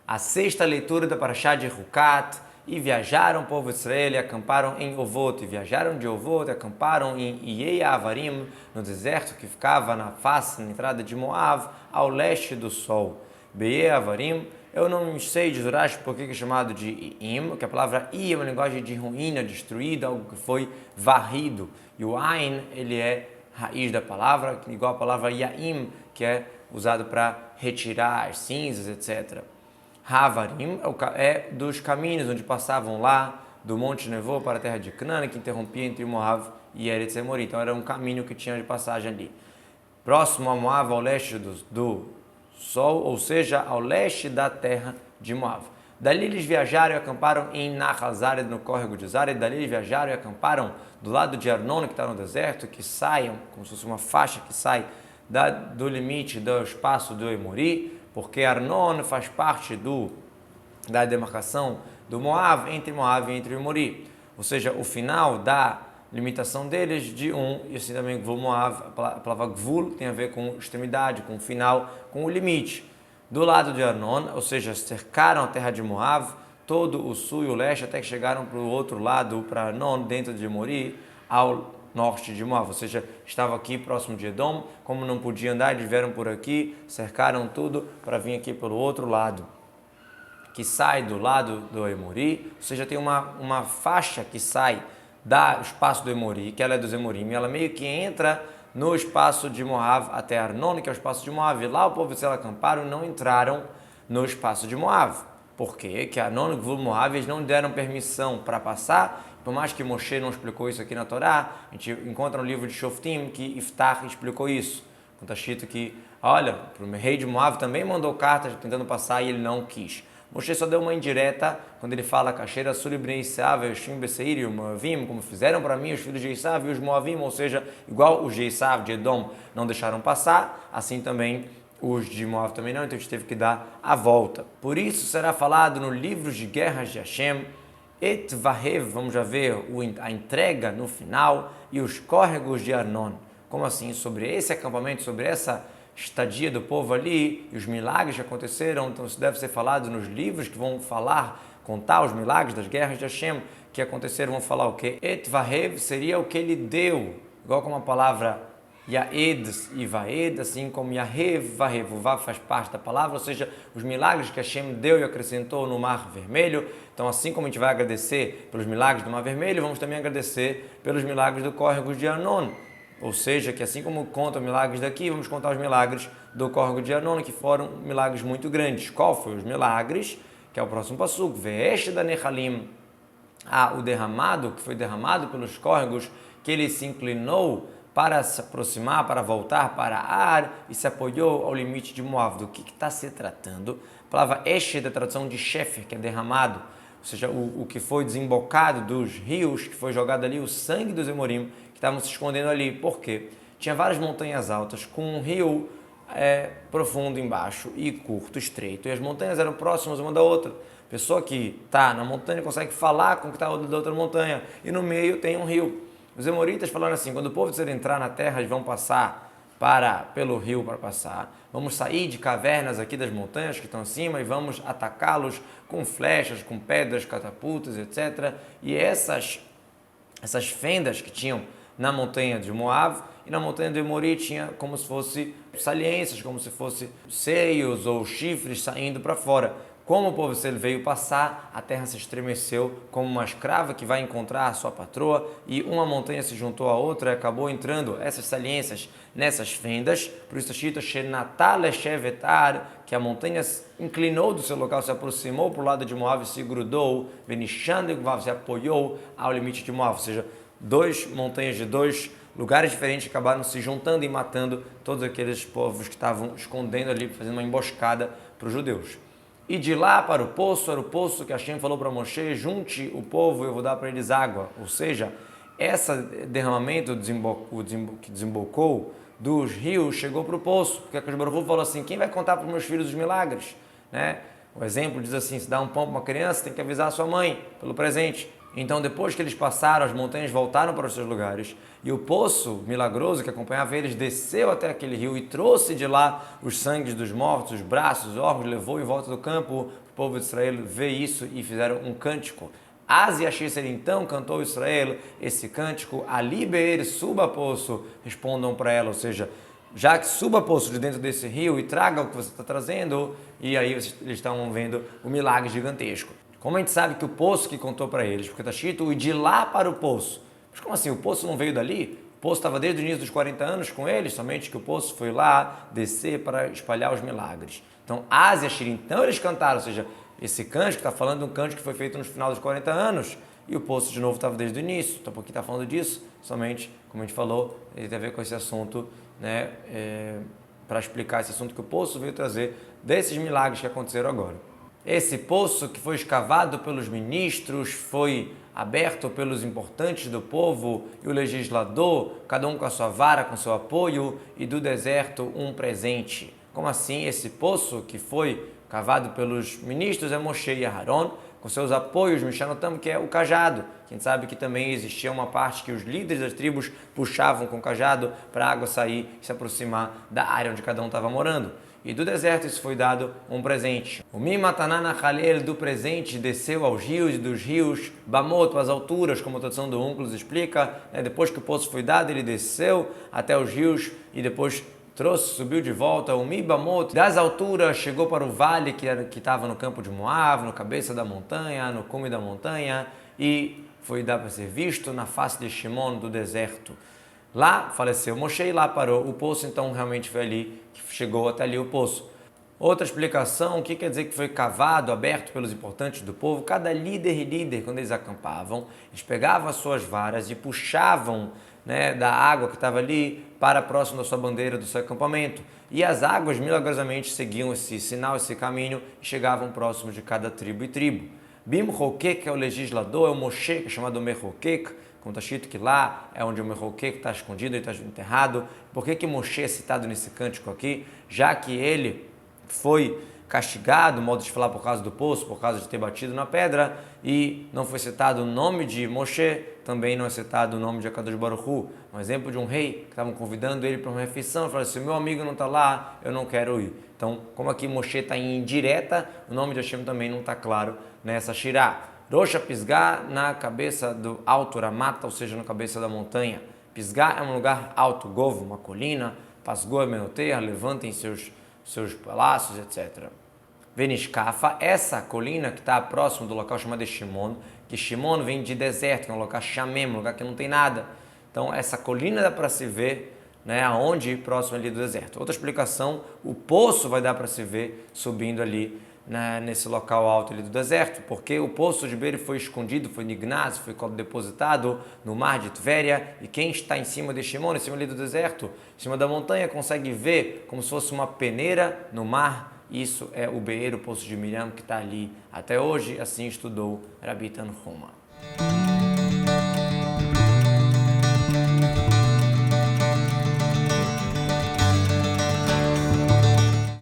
a sexta leitura da Parashá de Hukat, e viajaram o povo de Israel e acamparam em Ovot, e viajaram de Ovot e acamparam em Iei Avarim, no deserto que ficava na face, na entrada de Moav, ao leste do sol. Beiei Avarim, eu não sei de Urash por que é chamado de Im, que a palavra I é uma linguagem de ruína, destruída, algo que foi varrido, e o Ain, ele é raiz da palavra, igual a palavra Yaim, que é usado para retirar as cinzas, etc. Havarim é dos caminhos onde passavam lá do Monte Nevô para a terra de Canaã, que interrompia entre Moav e Eretz Emori. Então era um caminho que tinha de passagem ali. Próximo a Moav, ao leste do sol, ou seja, ao leste da terra de Moav. Dali eles viajaram e acamparam em Nahal Zared, no córrego de Zared. Dali eles viajaram e acamparam do lado de Arnon, que está no deserto, que saiam, como se fosse uma faixa que sai do limite do espaço do Emori, porque Arnon faz parte da demarcação do Moav e entre o Emori. Ou seja, o final da limitação deles de e assim também Gvul Moav, a palavra Gvul tem a ver com extremidade, com o final, com o limite. Do lado de Arnon, ou seja, cercaram a terra de Moav, todo o sul e o leste, até que chegaram para o outro lado, para Arnon, dentro de Emori, ao norte de Moav, ou seja, estava aqui próximo de Edom, como não podia andar, eles vieram por aqui, cercaram tudo para vir aqui pelo outro lado, que sai do lado do Emori, ou seja, tem uma faixa que sai do espaço do Emori, que ela é dos Emorim, e ela meio que entra no espaço de Moav até Arnon, que é o espaço de Moav, e lá o povo de Israel acamparam e não entraram no espaço de Moav. Por quê? Que Arnon e Gvul Moav eles não deram permissão para passar. Por mais que Moshe não explicou isso aqui na Torá, a gente encontra no livro de Shoftim que Iftar explicou isso. Está escrito que, olha, o rei de Moav também mandou cartas tentando passar e ele não quis. Moshe só deu uma indireta quando ele fala Kasher Asur ibnei Esav, Yoshim Beseir e o Moavim, como fizeram para mim os filhos de Esav e os Moavim, ou seja, igual os de Esav, de Edom, não deixaram passar, assim também os de Moav também não, então a gente teve que dar a volta. Por isso será falado no livro de guerras de Hashem, Et Vahev, vamos já ver a entrega no final, e os córregos de Arnon. Como assim? Sobre esse acampamento, sobre essa estadia do povo ali, e os milagres que aconteceram, então isso deve ser falado nos livros que vão contar os milagres das guerras de Hashem que aconteceram, vão falar o quê? Et Vahev seria o que ele deu, igual como a palavra Yaed e Vaed, assim como Yahev, Vahev, o Vav faz parte da palavra, ou seja, os milagres que Hashem deu e acrescentou no Mar Vermelho. Então, assim como a gente vai agradecer pelos milagres do Mar Vermelho, vamos também agradecer pelos milagres do córrego de Arnon. Ou seja, que assim como conta os milagres daqui, vamos contar os milagres do córrego de Arnon, que foram milagres muito grandes. Qual foi os milagres? Que é o próximo passuco. Ve'esh da Nechalim, o derramado, que foi derramado pelos córregos, que ele se inclinou para se aproximar, para voltar para Ar e se apoiou ao limite de Moav. Do que está se tratando? A palavra Esh é da tradução de Shefer, que é derramado, ou seja, o que foi desembocado dos rios, que foi jogado ali, o sangue dos Emorim, que estavam se escondendo ali. Por quê? Tinha várias montanhas altas, com um rio profundo embaixo e curto, estreito, e as montanhas eram próximas uma da outra. A pessoa que está na montanha consegue falar com o que está da outra montanha, e no meio tem um rio. Os Emoritas falaram assim, quando o povo quiser entrar na terra, eles vão passar pelo rio para passar. Vamos sair de cavernas aqui das montanhas que estão acima e vamos atacá-los com flechas, com pedras, catapultas, etc. E essas fendas que tinham na montanha de Moav e na montanha de Emori tinha como se fosse saliências, como se fosse seios ou chifres saindo para fora. Como o povo veio passar, a terra se estremeceu como uma escrava que vai encontrar a sua patroa, e uma montanha se juntou à outra e acabou entrando essas saliências nessas fendas. Por isso está escrito Shenatal Shevetar, que a montanha inclinou do seu local, se aproximou para o lado de Moav e se grudou, Venishand e se apoiou ao limite de Moav. Ou seja, duas montanhas de dois lugares diferentes acabaram se juntando e matando todos aqueles povos que estavam escondendo ali, fazendo uma emboscada para os judeus. E de lá para o poço, era o poço que Hashem falou para Moshe, junte o povo e eu vou dar para eles água. Ou seja, esse derramamento que desembocou dos rios chegou para o poço, porque a Akadosh Baruch Hu falou assim, quem vai contar para os meus filhos os milagres? Né? O exemplo diz assim, se dá um pão para uma criança, tem que avisar a sua mãe pelo presente. Então, depois que eles passaram, as montanhas voltaram para os seus lugares e o poço milagroso que acompanhava eles desceu até aquele rio e trouxe de lá os sangues dos mortos, os braços, os órgãos, levou em volta do campo. O povo de Israel vê isso e fizeram um cântico. Az Yashir então cantou Israel esse cântico, Ali Be'er, suba poço, respondam para ela, ou seja, já que suba poço de dentro desse rio e traga o que você está trazendo, e aí eles estão vendo o milagre gigantesco. Como a gente sabe que o poço que contou para eles, porque está escrito, e de lá para o poço. Mas como assim? O poço não veio dali? O poço estava desde o início dos 40 anos com eles, somente que o poço foi lá descer para espalhar os milagres. Então, Az Yashir, então eles cantaram, ou seja, esse cântico está falando de um cântico que foi feito no final dos 40 anos, e o poço de novo estava desde o início. Então, por que está falando disso? Somente, como a gente falou, ele tem a ver com esse assunto, né, para explicar esse assunto que o poço veio trazer desses milagres que aconteceram agora. Esse poço que foi escavado pelos ministros, foi aberto pelos importantes do povo e o legislador, cada um com a sua vara, com seu apoio, e do deserto um presente. Como assim? Esse poço que foi cavado pelos ministros é Moshe e Aharon, com seus apoios, Mishanotam, que é o cajado. A gente sabe que também existia uma parte que os líderes das tribos puxavam com o cajado para a água sair e se aproximar da área onde cada um estava morando. E do deserto isso foi dado um presente. O Mimatanana Halel do presente desceu aos rios e dos rios, Bamot, às alturas, como a tradução do Onkelos explica, né? Depois que o poço foi dado, ele desceu até os rios e depois subiu de volta. O Mibamot, das alturas, chegou para o vale que estava no campo de Moab, no cabeça da montanha, no cume da montanha, e foi dado para ser visto na face de Shimon do deserto. Lá faleceu Moshe e lá parou o poço, então realmente foi ali que chegou até ali o poço. Outra explicação, o que quer dizer que foi cavado, aberto pelos importantes do povo? Cada líder, quando eles acampavam, eles pegavam as suas varas e puxavam, né, da água que estava ali para próximo da sua bandeira, do seu acampamento. E as águas milagrosamente seguiam esse sinal, esse caminho, e chegavam próximo de cada tribo e tribo. Bim Hokek é o legislador, é o Moshe, que é chamado Mehokek, como está escrito que lá é onde o Mehokek está escondido e está enterrado. Por que Moshe é citado nesse cântico aqui? Já que ele foi castigado, modo de falar, por causa do poço, por causa de ter batido na pedra, e não foi citado o nome de Moshe, também não é citado o nome de Akadosh Baruch Hu. Um exemplo de um rei que estavam convidando ele para uma refeição, ele falou assim, se o meu amigo não está lá, eu não quero ir. Então, como aqui Moshe está em indireta, o nome de Hashem também não está claro nessa shirá. Rocha Pisgah na cabeça do alto Ramata, ou seja, na cabeça da montanha. Pisgah é um lugar alto, Govo, uma colina, Pasgoa Menoteia, levantem seus palácios, etc. Venishkafa, essa colina que está próximo do local chamado de Shimon, que Shimon vem de deserto, que é um local chamem, um lugar que não tem nada. Então, essa colina dá para se ver, né, aonde? Próximo ali do deserto. Outra explicação, o poço vai dar para se ver subindo ali, né, nesse local alto ali do deserto, porque o poço de Beire foi escondido, foi nignaz, foi depositado no mar de Tvéria, e quem está em cima de Shimon, em cima ali do deserto, em cima da montanha, consegue ver como se fosse uma peneira no mar. Isso é o Be'er, o poço de Miriam, que está ali até hoje, assim estudou Rabbi Tanhuma.